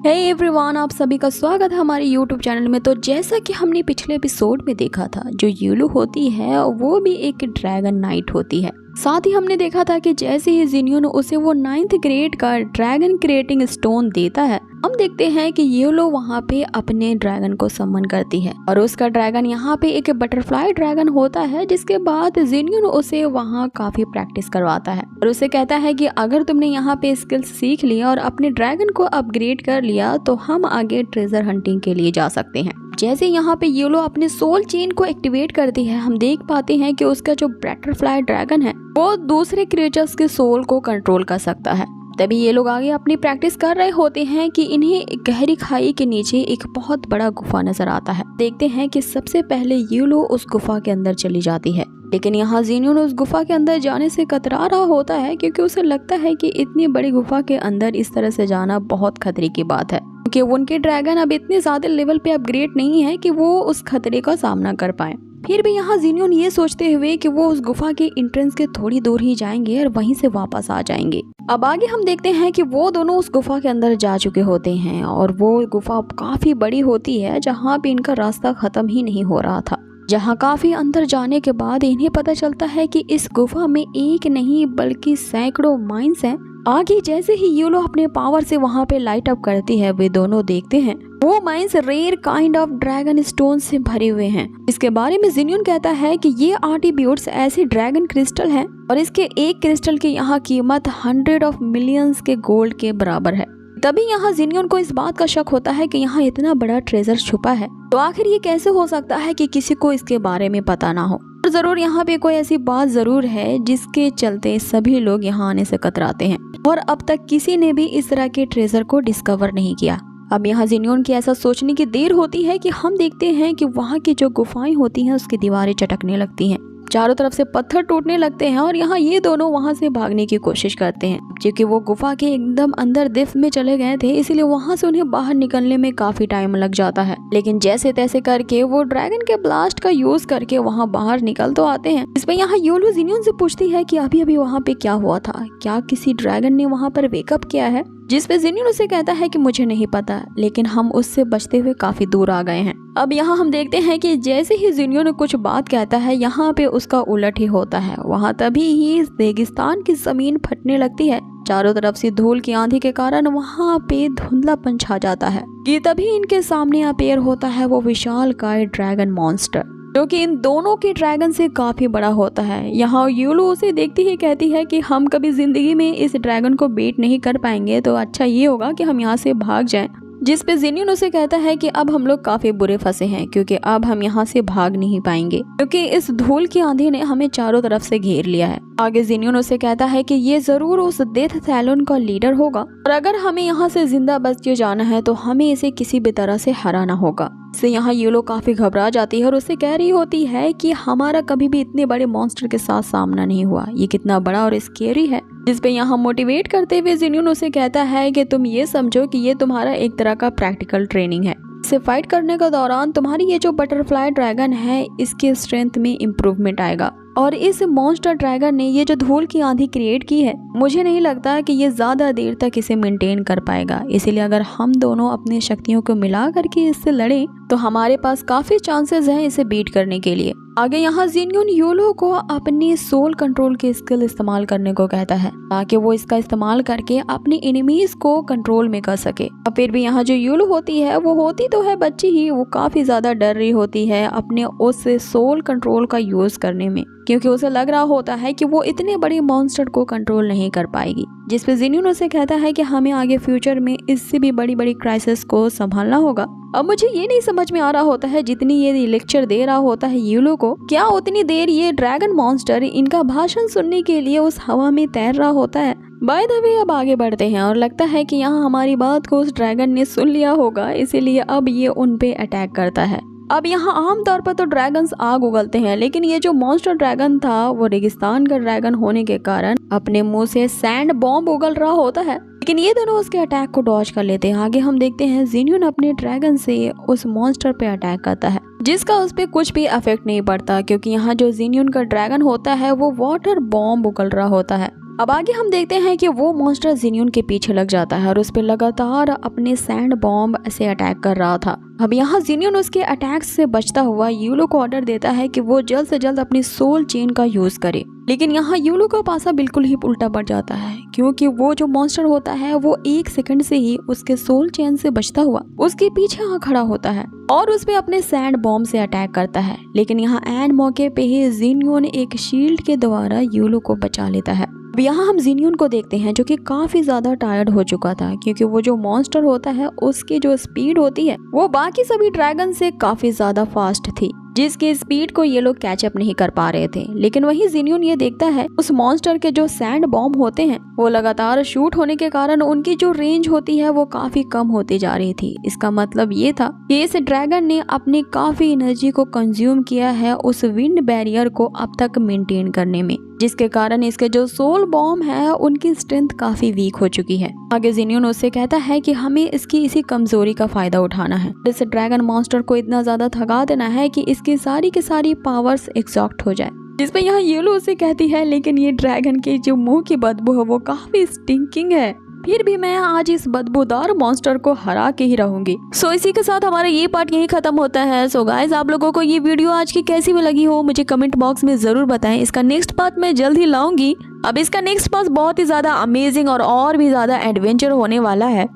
Hey everyone, आप सभी का स्वागत है हमारे यूट्यूब चैनल में। तो जैसा कि हमने पिछले एपिसोड में देखा था, जो यूलू होती है वो भी एक ड्रैगन नाइट होती है। साथ ही हमने देखा था कि जैसे ही जिन्यून उसे वो 9th ग्रेड का ड्रैगन क्रिएटिंग स्टोन देता है, हम देखते हैं कि यूलू वहाँ पे अपने ड्रैगन को समन करती है और उसका ड्रैगन यहाँ पे एक बटरफ्लाई ड्रैगन होता है। जिसके बाद जिन्यून उसे वहाँ काफी प्रैक्टिस करवाता है और उसे कहता है कि अगर तुमने यहाँ पे स्किल्स सीख लिया और अपने ड्रैगन को अपग्रेड कर लिया तो हम आगे ट्रेजर हंटिंग के लिए जा सकते हैं। जैसे यहाँ पे यूलो अपने सोल चेन को एक्टिवेट करती है, हम देख पाते हैं कि उसका जो बटरफ्लाई ड्रैगन है वो दूसरे क्रिएचर्स के सोल को कंट्रोल कर सकता है। तभी ये लोग आगे अपनी प्रैक्टिस कर रहे होते हैं कि इन्हें गहरी खाई के नीचे एक बहुत बड़ा गुफा नजर आता है। देखते हैं कि सबसे पहले यूलो उस गुफा के अंदर चली जाती है, लेकिन यहाँ जिन्यून उस गुफा के अंदर जाने से कतरा रहा होता है क्योंकि उसे लगता है कि इतनी बड़ी गुफा के अंदर इस तरह से जाना बहुत खतरे की बात है, क्योंकि उनके ड्रैगन अब इतने ज्यादा लेवल पे अपग्रेड नहीं है कि वो उस खतरे का सामना कर पाए। फिर भी यहाँ जिन्यून ये सोचते हुए कि वो उस गुफा के एंट्रेंस के थोड़ी दूर ही जाएंगे और वहीं से वापस आ जाएंगे। अब आगे हम देखते हैं कि वो दोनों उस गुफा के अंदर जा चुके होते हैं और वो गुफा काफी बड़ी होती है, जहाँ पे इनका रास्ता खत्म ही नहीं हो रहा था। जहाँ काफी अंदर जाने के बाद इन्हें पता चलता है कि इस गुफा में एक नहीं बल्कि सैकड़ों माइंस हैं। आगे जैसे ही यूलो अपने पावर से वहाँ पे लाइट अप करती है, वे दोनों देखते हैं वो mines rare kind of dragon stone से भरे हुए हैं। इसके बारे में जिन्यून कहता है कि ये आर्टिब्यूट्स ऐसे ड्रैगन क्रिस्टल हैं और इसके एक क्रिस्टल की यहाँ कीमत 100 ऑफ मिलियंस के गोल्ड के बराबर है। तभी यहाँ जिन्यून को इस बात का शक होता है कि यहाँ इतना बड़ा ट्रेजर छुपा है, तो आखिर ये कैसे हो सकता है कि किसी को इसके बारे में पता ना हो। और जरूर यहाँ पे कोई ऐसी बात जरूर है जिसके चलते सभी लोग यहाँ आने से कतराते हैं और अब तक किसी ने भी इस तरह के ट्रेजर को डिस्कवर नहीं किया। अब यहाँ जिन्यून की ऐसा सोचने की देर होती है कि हम देखते हैं कि वहाँ की जो गुफाएं होती हैं उसकी दीवारें चटकने लगती हैं, चारों तरफ से पत्थर टूटने लगते हैं और यहाँ ये दोनों वहाँ से भागने की कोशिश करते हैं। क्योंकि वो गुफा के एकदम अंदर डिफ में चले गए थे, इसीलिए वहाँ से उन्हें बाहर निकलने में काफी टाइम लग जाता है। लेकिन जैसे तैसे करके वो ड्रैगन के ब्लास्ट का यूज करके वहाँ बाहर निकल तो आते हैं। इसमें यहाँ यूलो जिन्यून से पूछती है कि अभी अभी वहाँ पे क्या हुआ था, क्या किसी ड्रैगन ने वहाँ पर वेकअप किया है। जिसपे जिन्यून उसे कहता है कि मुझे नहीं पता, लेकिन हम उससे बचते हुए काफी दूर आ गए हैं। अब यहाँ हम देखते हैं कि जैसे ही जिन्यून कुछ बात कहता है, यहाँ पे उसका उलट ही होता है। वहाँ तभी ही रेगिस्तान की जमीन फटने लगती है। चारों तरफ से धूल की आंधी के कारण वहाँ पे धुंधलापन छा जाता है कि तभी इनके सामने अपेयर होता है वो विशालकाय ड्रैगन मॉन्स्टर, जो कि इन दोनों के ड्रैगन से काफी बड़ा होता है। यहाँ यूलो उसे देखती ही कहती है कि हम कभी जिंदगी में इस ड्रैगन को बीट नहीं कर पाएंगे, तो अच्छा ये होगा कि हम यहाँ से भाग जाएं। जिस पे जिन्यून उसे कहता है कि अब हम लोग काफी बुरे फंसे हैं, क्योंकि अब हम यहाँ से भाग नहीं पाएंगे, क्योंकि इस धूल की आंधी ने हमें चारों तरफ से घेर लिया है। आगे जिन्यून उसे कहता है कि ये जरूर उस डेथ थैलोन का लीडर होगा और अगर हमें यहाँ से जिंदा बच के जाना है तो हमें इसे किसी भी तरह से हराना होगा। इससे यहाँ यूलो काफी घबरा जाती है और उसे कह रही होती है कि हमारा कभी भी इतने बड़े मॉन्स्टर के साथ सामना नहीं हुआ, ये कितना बड़ा और स्केरी है। जिसपे यहाँ मोटिवेट करते हुए जिन्यून उसे कहता है कि तुम ये समझो कि ये तुम्हारा एक तरह का प्रैक्टिकल ट्रेनिंग है। इसे फाइट करने के दौरान तुम्हारी ये जो बटरफ्लाई ड्रैगन है, इसके स्ट्रेंथ में इम्प्रूवमेंट आएगा और इस मॉन्स्टर ड्रैगन ने ये जो धूल की आंधी क्रिएट की है, मुझे नहीं लगता कि ये ज्यादा देर तक इसे मेंटेन कर पाएगा। इसीलिए अगर हम दोनों अपनी शक्तियों को मिला करके इससे लड़ें तो हमारे पास काफी चांसेस हैं इसे बीट करने के लिए। आगे यहाँ जिन्यून यूलो को अपनी सोल कंट्रोल के स्किल इस्तेमाल करने को कहता है, ताकि वो इसका इस्तेमाल करके अपने एनिमीज को कंट्रोल में कर सके। अब फिर भी यहाँ जो यूलो होती है वो होती तो है बच्ची ही, वो काफी ज्यादा डर रही होती है अपने उस सोल कंट्रोल का यूज करने में, क्योंकि उसे लग रहा होता है कि वो इतने बड़े मॉन्स्टर को कंट्रोल नहीं कर पाएगी। जिस पे जिन्यून उसे कहता है कि हमें आगे फ्यूचर में इससे भी बड़ी बड़ी क्राइसिस को संभालना होगा। अब मुझे ये नहीं समझ में आ रहा होता है जितनी ये लेक्चर दे रहा होता है यूलो को, क्या उतनी देर ये ड्रैगन मॉन्स्टर इनका भाषण सुनने के लिए उस हवा में तैर रहा होता है। बाय द वे अब आगे बढ़ते हैं और लगता है कि यहाँ हमारी बात को उस ड्रैगन ने सुन लिया होगा, इसीलिए अब ये उन पे अटैक करता है। अब यहाँ आमतौर पर तो ड्रैगन्स आग उगलते हैं, लेकिन ये जो मॉन्स्टर ड्रैगन था वो रेगिस्तान का ड्रैगन होने के कारण अपने मुंह से सैंड बॉम्ब उगल रहा होता है, लेकिन ये दोनों उसके अटैक को डॉज कर लेते हैं। आगे हम देखते हैं जिन्यून अपने ड्रैगन से उस मॉन्स्टर पे अटैक करता है, जिसका उस पे कुछ भी इफेक्ट नहीं पड़ता, क्योंकि यहाँ जो जिन्यून का ड्रैगन होता है वो वाटर बॉम्ब उगल रहा होता है। अब आगे हम देखते हैं कि वो मॉन्स्टर जिन्यून के पीछे लग जाता है और उस पर लगातार अपने सैंड बॉम्ब से अटैक कर रहा था। अब यहाँ जिन्यून उसके अटैक से बचता हुआ यूलो को ऑर्डर देता है कि वो जल्द से जल्द अपनी सोल चेन का यूज करे, लेकिन यहाँ यूलो का पासा बिल्कुल ही उल्टा पड़ जाता है, क्योंकि वो जो मॉन्स्टर होता है वो 1 सेकंड से ही उसके सोल चेन से बचता हुआ उसके पीछे आ खड़ा होता है और उस पे अपने सैंड बॉम्ब से अटैक करता है। लेकिन यहाँ एंड मौके पे ही जिन्यून एक शील्ड के द्वारा यूलो को बचा लेता है। अब यहाँ हम जिन्यून को देखते हैं जो कि काफी ज्यादा टायर्ड हो चुका था, क्योंकि वो जो मॉन्स्टर होता है उसकी जो स्पीड होती है वो बाकी सभी ड्रैगन से काफी ज्यादा फास्ट थी, जिसकी स्पीड को ये लोग कैचअप नहीं कर पा रहे थे। लेकिन वही जिन्यून ये देखता है उस मॉन्स्टर के जो सैंड बॉम्ब होते हैं वो लगातार शूट होने के कारण उनकी जो रेंज होती है वो काफी कम होती जा रही थी। इसका मतलब ये था कि इस ड्रैगन ने अपनी काफी एनर्जी को कंज्यूम किया है उस विंड बैरियर को अब तक मेंटेन करने में, जिसके कारण इसके जो सोल बॉम्ब है उनकी स्ट्रेंथ काफी वीक हो चुकी है। आगे जिन्यून उससे कहता है कि हमें इसकी इसी कमजोरी का फायदा उठाना है। इस ड्रैगन मॉन्स्टर को इतना ज्यादा थका देना है कि इसकी सारी की सारी पावर्स एग्जॉस्ट हो जाए, जिसपे यहाँ यूलो उसे कहती है लेकिन ये ड्रैगन की जो मुंह की बदबू है वो काफी स्टिंकिंग है, फिर भी मैं आज इस बदबूदार मॉन्स्टर को हरा के ही रहूंगी। सो इसी के साथ हमारा ये पार्ट यही खत्म होता है। सो गाइस, आप लोगों को ये वीडियो आज की कैसी भी लगी हो मुझे कमेंट बॉक्स में जरूर बताएं। इसका नेक्स्ट पार्ट मैं जल्द ही लाऊंगी। अब इसका नेक्स्ट पार्ट बहुत ही ज्यादा अमेजिंग और भी ज्यादा एडवेंचर होने वाला है।